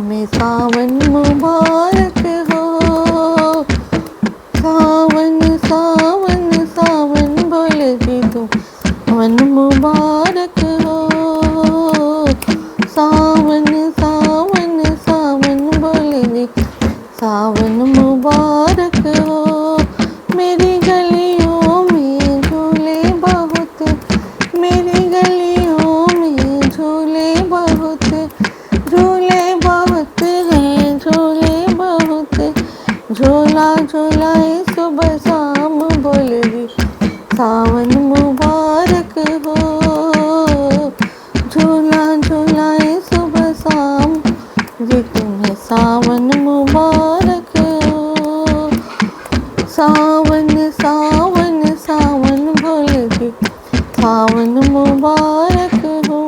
तुम्हें सावन मुबारक हो। सावन सावन सावन बोलेगी तुम सावन मुबारक हो। सावन सावन सावन बोलेगी सावन मुबारक हो। मेरी गलियों में झूले बहुत, मेरी गलियों में झूले बहुत, झूले बहुत हैं झूले बहुत। झूला झूलाए सुबह शाम बोलेगी सावन मुबारक हो। झूला झूलाए सुबह शाम जी तुम्हें सावन मुबारक हो। सावन सावन सावन बोलेगी सावन मुबारक हो।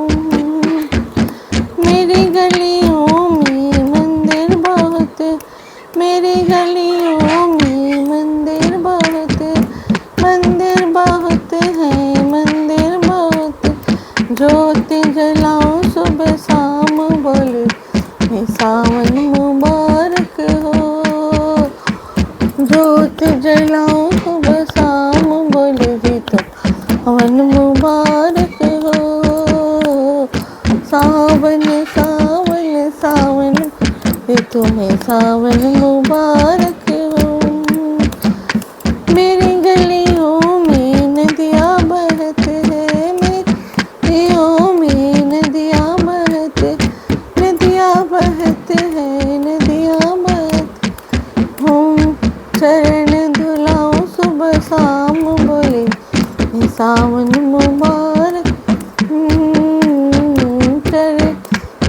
मेरी गलियों में मंदिर बहुत, मेरी गलियों में मंदिर बहुत, मंदिर बहुत है मंदिर बहुत। ज्योति जलाऊं सुबह शाम बोले सावन मुबारक हो। ज्योति जलाऊं सुबह शाम बोलेगी तो सावन मुबारक हो। सावन सावन सावन ये तुम्हें सावन मुबारक हो। मेरी गलियों में नदियाँ बहते हैं, मेरी गलियों में नदियाँ बहते, नदियाँ बहते हैं नदियाँ बहते। हम चरण धुलाऊं सुबह शाम बोले सावन मुबारक।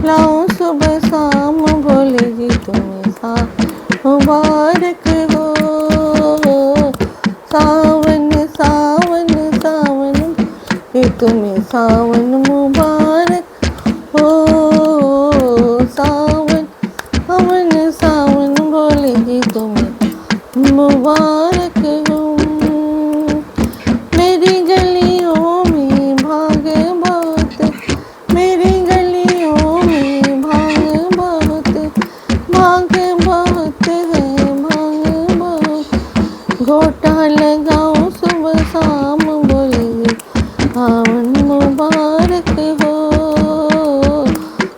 लाऊं सुबह शाम बोलेगी तुम्हें सावन मुबारक हो। सावन सावन सावन ये तुम्हें सावन मुबारक हो। सावन सावन सावन बोलेगी तुम्हें मुबारक हो। मेरी गलियों में भाग बहुत, मेरी गलियों में भाग बहुत, भाग बहुत है भाग बहुत। घोटा लगाऊं सुबह शाम बोलेगी सावन मुबारक हो।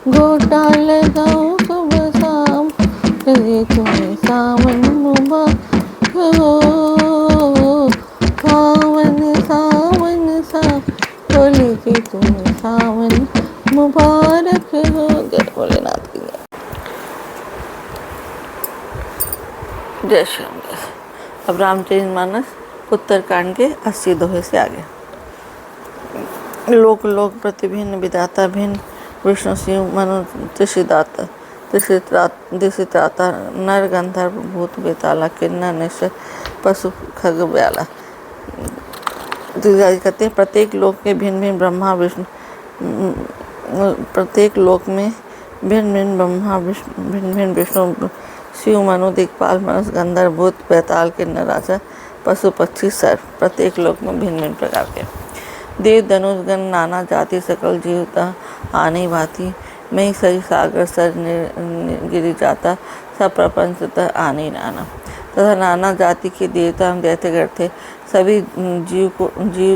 घोटा लगाऊं सुबह शाम बोलेगी तुम्हें सावन मुबारक हो। सावन सावन सावन बोलेगी तुम्हें सावन मुबारक हो। जय भोलेनाथ की जय। जय श्री राम। अब रामचरितमानस उत्तरकांड के 80 दोहे से आगे। लोक लोक प्रति भिन्न विधाता भिन्न विष्णु शिव मनु त्रिशिदाता दिशित्राता नर गंधर्व भूत बेताला किन्नर निश्चय पशु खग ब्याला। कहते हैं प्रत्येक लोक के भिन्न भिन्न ब्रह्मा विष्णु, प्रत्येक लोक में भिन्न भिन्न ब्रह्मा भिन्न भिन्न विष्णु शिव मनु दिक्पाल मनुष्य गंधर्व भूत बेताल किन्नर राजा पशु पक्षी सर्प। प्रत्येक लोक में भिन्न भिन्न प्रकार के देव धनुष गण नाना जाति सकल जीवता आने भांति। मैं सही सागर सर गिरी जाता सब प्रपंचतः आने नाना। तथा नाना जाति के देवता हम दैत्य गण थे। सभी जीव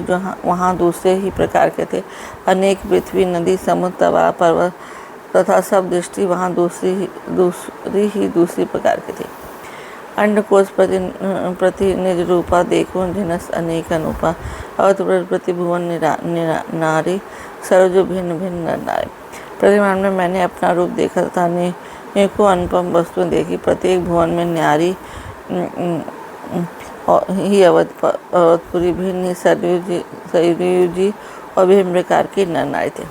जहाँ वहाँ दूसरे ही प्रकार के थे। अनेक पृथ्वी नदी समुद्र तवा पर्वत तथा सब दृष्टि वहाँ दूसरी प्रकार के थे। अंडकोश प्रति निज रूपा देखो जिनस अनेक अनुपा। अवत प्रति भुवन नारी सर्वज भिन्न भिन्न नर नारी। प्रतिमान में मैंने अपना रूप देखा तथा अनेकों अनुपम वस्तुएं देखी। प्रत्येक भुवन में न्यारी ही अवधपुरी भिन्न सरयू जी और विभिन्न प्रकार की नर नारी थे।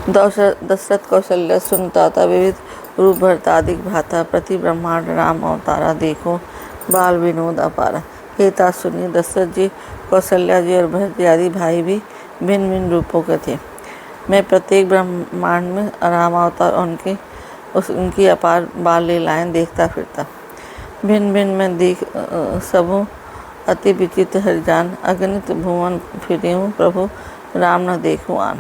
दशरथ कौशल्य सुनता विविध रूप भरतादिक भाता। प्रति ब्रह्मांड राम अवतारा देखो बाल विनोद अपारा। हे ता सुनिए दशरथ जी कौशल्या जी और भरत आदि भाई भी भिन्न भिन्न रूपों के थे। मैं प्रत्येक ब्रह्मांड में राम अवतार उनकी अपार बाल लीलाएं देखता फिरता। भिन्न भिन्न में देख सबों अति विचित्र हरिजान। अगणित भुवन फिरे हूँ प्रभु राम न देखूँ आन।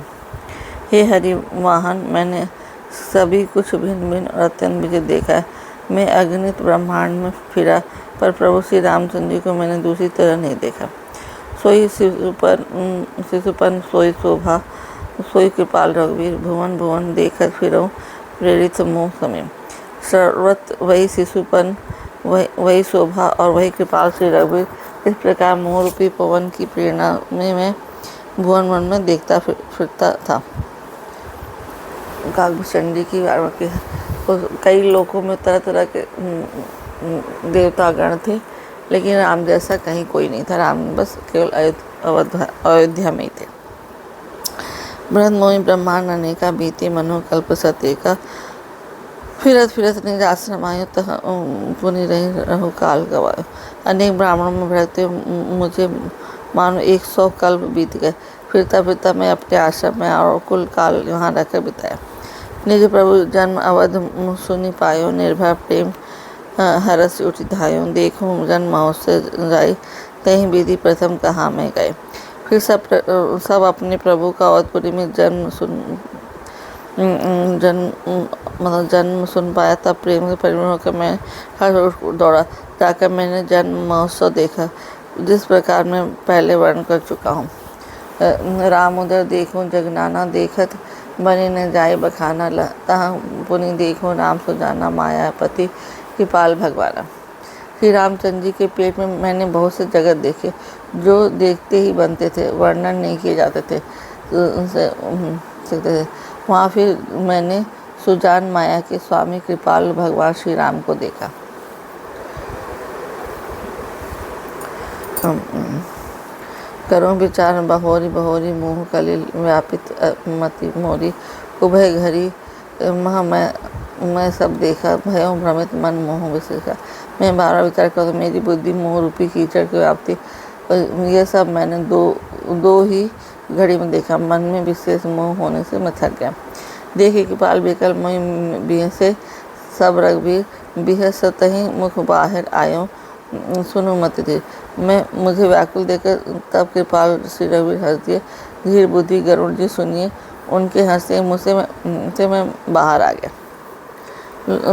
हे हरि वाहन मैंने सभी कुछ भिन्न भिन्न और अत्यंत विचित्र देखा है। मैं अगणित ब्रह्मांड में फिरा, पर प्रभु श्री रामचंद्र जी को मैंने दूसरी तरह नहीं देखा। सोई शिशुपन सोई शोभा, सोई कृपाल रघुवीर, भुवन भुवन देखत फिरो प्रेरित मोह समीम। सर्वत्र वही शिशुपन, वही शोभा और वही कृपाल श्री रघुवीर। इस प्रकार मोह रूपी पवन की प्रेरणा में मैं भुवन वन में देखता फिरता था। काकभूषण जी की वार्ता है। कई लोकों में तरह तरह के देवतागण थे, लेकिन राम जैसा कहीं कोई नहीं था। राम बस केवल अयोध्या में ही थे। बृहद मोहि ब्रह्मांड अनेका, बीते मनोकल्प सत्य का। फिरत फिरत निज आश्रम आयो, तह पुनि रहो काल गवायो। अनेक ब्राह्मणों में भटकते मुझे मानो 100 कल्प बीत गए। फिरता फिरता मैं अपने आश्रम में और कुल काल यहाँ रहकर बिताया। निज प्रभु जन्म अवध सुनि पायो, निर्भय प्रेम हरस उठि धायो। देखो जन्म महोत्सव जाई, तही विधि प्रथम कहाँ में गए। फिर सब अपने प्रभु का अवधपुरी में जन्म सुन पाया। तब प्रेम के परिपूर्ण होकर मैं हर दौड़ा जाकर मैंने जन्म महोत्सव देखा, जिस प्रकार मैं पहले वर्णन कर चुका हूँ। राम उदर देखो जगनाना, देखत बने न जाए बखाना। तहाँ पुनि देखो राम सुजाना, मायापति कृपाल भगवाना। श्री रामचंद्र जी के पेट में मैंने बहुत से जगत देखे, जो देखते ही बनते थे, वर्णन नहीं किए जाते थे। वहाँ फिर मैंने सुजान माया के स्वामी कृपाल भगवान श्री राम को देखा। करो विचार बहोरी बहोरी, मोह कलिल व्यापित मति मोरी। उभय घरी मह मैं सब देखा, भयो भ्रमित मन मोह विशेषा। मैं बार विचार कर मेरी बुद्धि मोह रूपी कीचड़ की व्याप्ति, यह सब मैंने दो ही घड़ी में देखा। मन में विशेष मोह होने से मैं थक गया। देखे कृपाल बेकल मैं से सब रघुवीर, बिहस तही मुख बाहर आयो, सुनो मत धीर। मुझे व्याकुल देखकर तब कृपाल श्री रघुवीर हंस दिए। धीर बुद्धि गरुड़ जी सुनिए, उनके हंसते मुझसे मैं बाहर आ गया।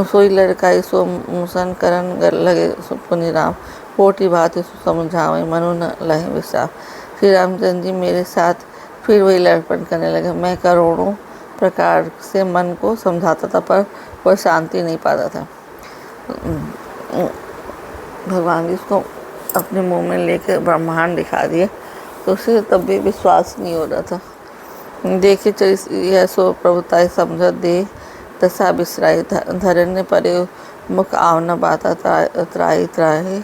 सोई लड़काई सो मुसन करन लगे पुनि राम, कोटि भांति समझावे मनु न लहे विश्राम। श्री रामचंद्र जी मेरे साथ फिर वही लड़पन करने लगे। मैं करोड़ों प्रकार से मन को समझाता था, पर वह शांति नहीं पाता था। भगवान जी उसको अपने मुंह में लेकर ब्रह्मांड दिखा दिए, तो उसे तब भी विश्वास नहीं हो रहा था। देखे यह सो प्रभुताई समझ दे, दशा बिसराई धरण्य परे मुख आवना बाता, त्राही त्राही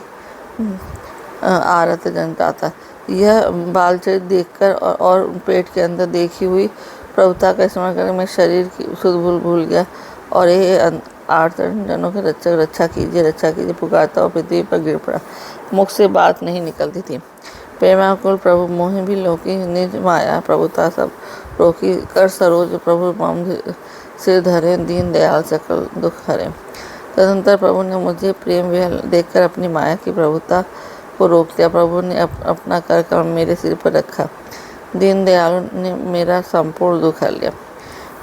आरत जनताता। यह बालचरित देखकर और पेट के अंदर देखी हुई प्रभुता का स्मरण कर मैं शरीर की सुध भूल गया, और ये आर्तन जनों के रक्षा कीजिए पुकारता और पृथ्वी पर गिर पड़ा। मुख से बात नहीं निकलती थी। प्रेमाकुल प्रभु मोहि भी लोकी, निज माया प्रभुता सब रोकी। कर सरोज प्रभु मम सिर धरे, दीन दयाल सकल दुख हरे। तदंतर प्रभु ने मुझे प्रेम विहल देखकर अपनी माया की प्रभुता को रोक दिया। प्रभु ने अपना कर कमल मेरे सिर पर रखा। दीन दयालु ने मेरा संपूर्ण दुख हर लिया।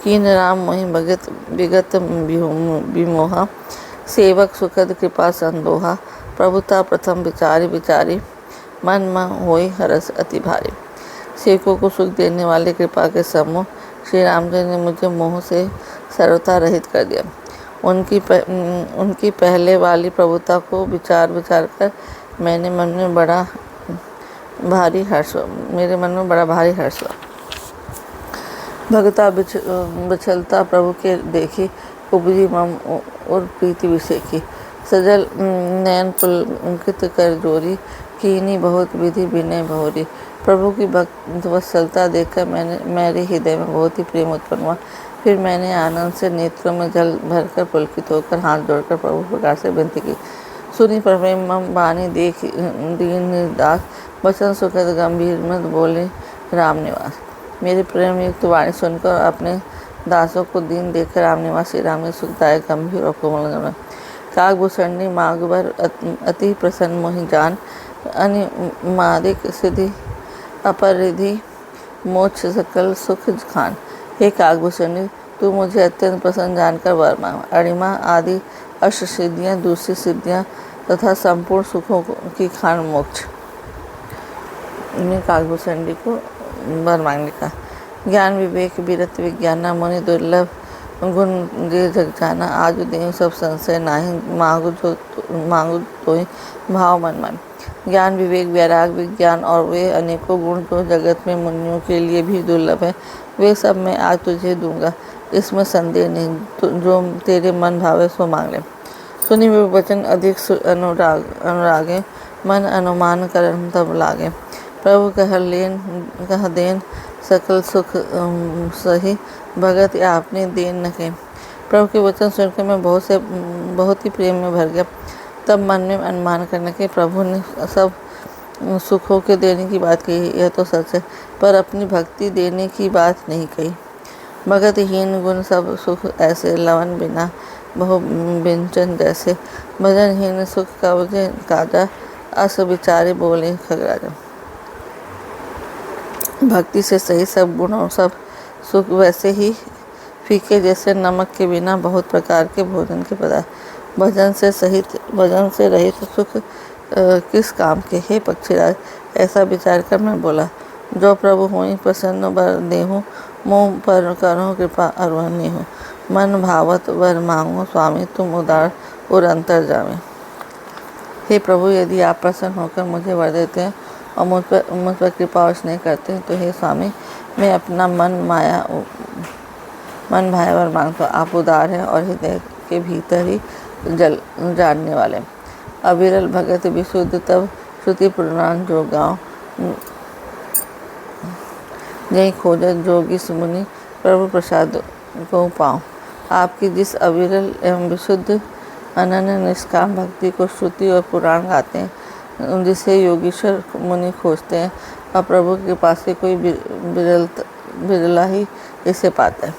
कीन राम मोहि भगत विगत विमोहा, सेवक सुखद कृपा संदोहा। प्रभुता प्रथम विचारी मन में होई हरस अति भारी। सेवकों को सुख देने वाले कृपा के समूह श्री रामचंद्र ने मुझे मोह से सर्वथा रहित कर दिया। उनकी पहले वाली प्रभुता को विचार कर मेरे मन में बड़ा भारी हर्ष हुआ। भगता बिछलता प्रभु के देखी, उपजी मम और प्रीति विषय की। सजल नयन पुलकित कर जोरी, कीनी बहुत विधि विनय भोरी। प्रभु की भक्त वत्सलता देखकर मेरे हृदय में बहुत ही प्रेम उत्पन्न हुआ। फिर मैंने आनंद से नेत्रों में जल भरकर पुलकित होकर हाथ जोड़कर प्रभु प्रकार से विनती की। सुनी प्रेम बानी देख दीन दास, वचन सुखद गंभीर मत बोले राम निवास। मेरे प्रेम युक्त वाणी सुनकर अपने दासों को दीन देखकर राम निवास श्री राम ने सुखदायक गंभीर और कोमल गमन। काकभूषणी मागबर अति प्रसन्न मोहि जान, अनिमादिक सिद्धि अपरिधि मोक्ष सकल सुख खान। हे काकभूषणी, तू मुझे अत्यंत प्रसन्न जानकर वर मांग। अणिमा आदि अष्ट सिद्धियाँ, दूसरी सिद्धियाँ तथा संपूर्ण सुखों की खान मोक्ष ने काकभूषण जी को वर मांगने का। ज्ञान विवेक वीरत्व विज्ञाना मुनि दुर्लभ गुण जे जग जाना। आज देव सब संशय नाही, मांगु तो ही भाव मन मन। ज्ञान विवेक वैराग विज्ञान और वे अनेकों गुण जो जगत में मुनियों के लिए भी दुर्लभ है, वे सब मैं आज तुझे दूंगा, इसमें संदेह नहीं। जो तेरे मन भावे सो मांग ले। सुनी हुए वचन अधिक अनुरागे, मन अनुमान करन तब लागे। प्रभु कह देन सकल सुख सही, भगत या आपने देन न के। प्रभु के वचन सुनकर मैं बहुत ही प्रेम में भर गया। तब मन में अनुमान करने के प्रभु ने सब सुखों के देने की बात कही, यह तो सच है, पर अपनी भक्ति देने की बात नहीं कही। भगतहीन गुण सब सुख ऐसे, लवन बिना बहु बिंचन जैसे। भजनहीन सुख कवजे काजा, अस विचारे बोले खगराजा। भक्ति से सही सब गुण और सब सुख वैसे ही फीके जैसे नमक के बिना बहुत प्रकार के भोजन के पदार्थ। भजन से रहित सुख किस काम के, हे पक्षीराज। ऐसा विचार कर मैं बोला, जो प्रभु होई प्रसन्न वर देहूँ, मोह पर करो कृपा अरुहनी हो। मन भावत वर मांगो स्वामी, तुम उदार और अंतर जावे। हे प्रभु, यदि आप प्रसन्न होकर मुझे वर देते हैं और मुझ पर कृपा और स्नेह करते हैं, तो हे स्वामी, मैं अपना मन भाया वर मांगता हूँ। आप उदार हैं और हृदय के भीतर ही जानने वाले। अविरल भगत विशुद्ध तब श्रुति पुराण जो गाँव, यही खोजत जोगी सुमुनि, प्रभु प्रसाद को पाऊँ। आपकी जिस अविरल एवं विशुद्ध अनन्य निष्काम भक्ति को श्रुति और पुराण गाते हैं, जिसे योगीश्वर मुनि खोजते हैं, और प्रभु के पास से कोई बिरला ही इसे पाता है।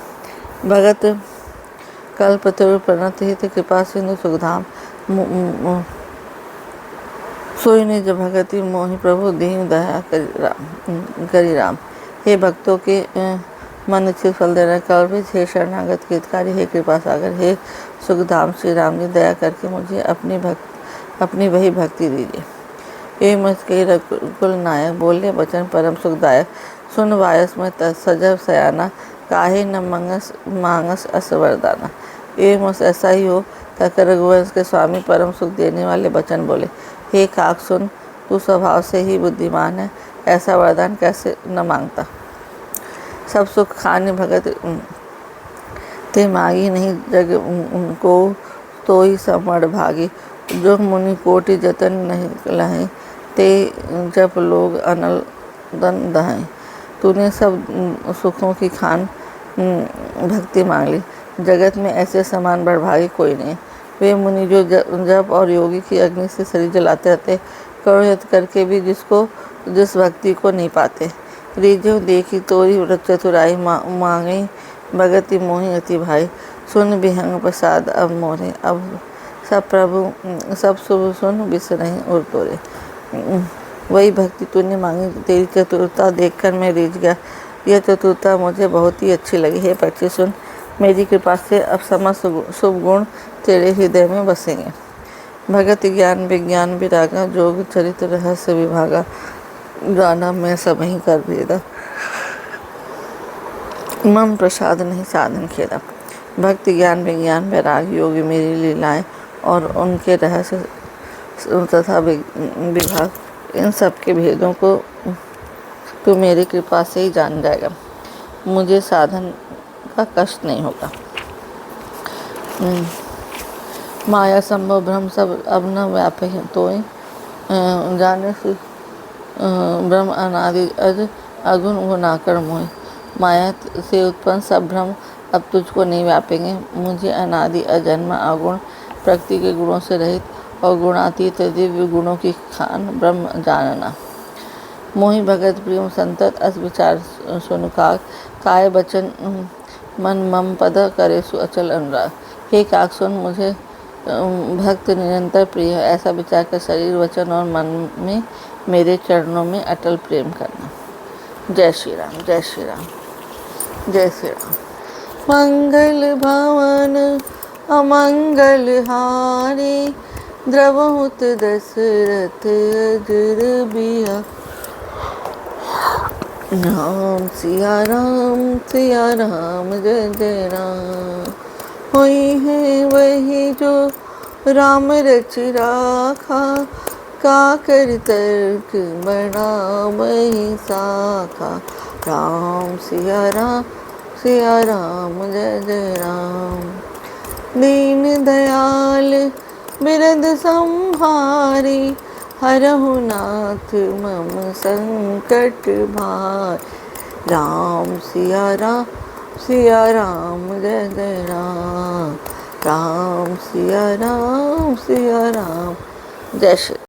भगत कल्पतरु प्रणत हित कृपा सिंधु सुखधाम, सोई निज भगति मोहि प्रभु दीन दया करी राम। हे भक्तों के मन इच्छित फल देना कल्पित, हे शरणागत के हितकारी, हे कृपा सागर, हे सुखधाम श्री राम जी, दया करके मुझे अपनी वही भक्ति दीजिए। ये मत कही रघुकुल नायक, बोले वचन परम सुखदायक। सुन वायस में सजब सयाना, काहे न मांगस अस वरदाना। ये मत ऐसा ही हो, कहकर रघुवंश के स्वामी परम सुख देने वाले वचन बोले, हे काक सुन, तू स्वभाव से ही बुद्धिमान है, ऐसा वरदान कैसे न मांगता। सब सुख खाने भगत ते मांगी, नहीं जग को तो ही समड़ भागी। जो मुनि कोटि जतन नहीं लहें, ते जब लोग अनल दन दहें। तूने सब सुखों की खान भक्ति मांग ली, जगत में ऐसे समान बड़भागी कोई नहीं। वे मुनि जो जप और योगी की अग्नि से शरीर जलाते रहते, करोड़ यत्न करके भी जिस भक्ति को नहीं पाते। रिझु देखी तोरी व्रत चतुराई, मांगे भगति मोहि अति भाई। सुन विहंग प्रसाद अब मोरे, अब सब प्रभु सब शुभ सुन बिसरहि और तोरे। वही भक्ति तूने मांगी, तेरी चतुरता देखकर मैं रिझ गया। यह चतुरता मुझे बहुत ही अच्छी लगी। हे पक्षी सुन, मेरी कृपा से अब समस्त शुभ गुण तेरे हृदय में बसेंगे। भगत ज्ञान विज्ञान विरागा, जोग चरित्र रहस्य विभागा। जाना मैं सब ही कर भेदा, मम प्रसाद नहीं साधन खेदा। भक्ति ज्ञान विज्ञान वैराग योगी मेरी लीलाएं और उनके रहस्य तथा विभाग, इन सब के भेदों को तू मेरी कृपा से ही जान जाएगा। मुझे साधन का कष्ट नहीं होगा। माया संभव भ्रम सब अब न व्यापे हैं, तो जाने से ब्रह्म अनादि अज अगुण गुणाकर मोह। माया से उत्पन्न सब भ्रम अब तुझको नहीं व्यापेंगे। मुझे अनादि अजन्मा अगुण प्रकृति के गुणों से रहित और गुणातीत दिव्य गुणों की खान ब्रह्म जानना। मोहि भगत प्रियम संतत अस विचार सुनु काक, काय बचन मन मम पद करे सु अचल अनुराग। हे काक सुन, मुझे भक्त निरंतर प्रिय है, ऐसा विचार कर शरीर वचन और मन में मेरे चरणों में अटल प्रेम करना। जय श्री राम, जय श्री राम, जय श्री राम। मंगल भवन अमंगल हारी, द्रवहुत दशरथ अजर बिया। राम सिया राम जय जय राम। होई है वही जो राम रच राखा, काकर तर्क बड़ा वही साखा। राम सिया राम जय जय राम। दीन दयाल बिरद संहारी, हरहु नाथ मम संकट भार। राम सिया राम जय जय राम। राम सिया राम जय श्री